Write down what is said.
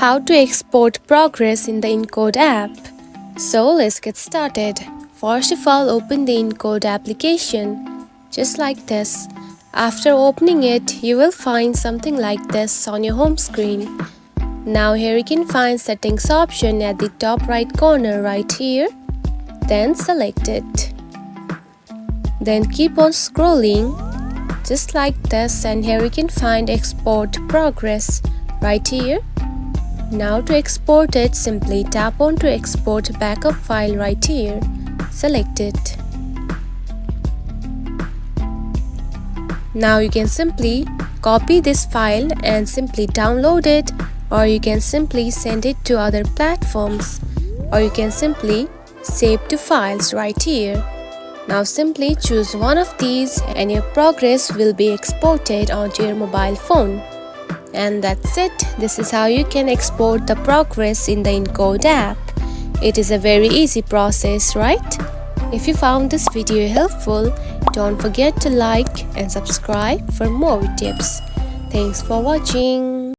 How to export progress in the Encode app. So let's get started. First of all, open the Encode application, just like this. After opening it, you will find something like this on your home screen. Now here you can find settings option at the top right corner right here. Then select it. Then keep on scrolling just like this, and here you can find export progress right here. Now to export it, simply tap on to export backup file right here. Select it. Now you can simply copy this file and simply download it, or you can simply send it to other platforms, or you can simply save to files right here. Now simply choose one of these and your progress will be exported onto your mobile phone. And that's it. This is how you can export the progress in the Encode app. It is a very easy process, right? If you found this video helpful, don't forget to like and subscribe for more tips. Thanks for watching.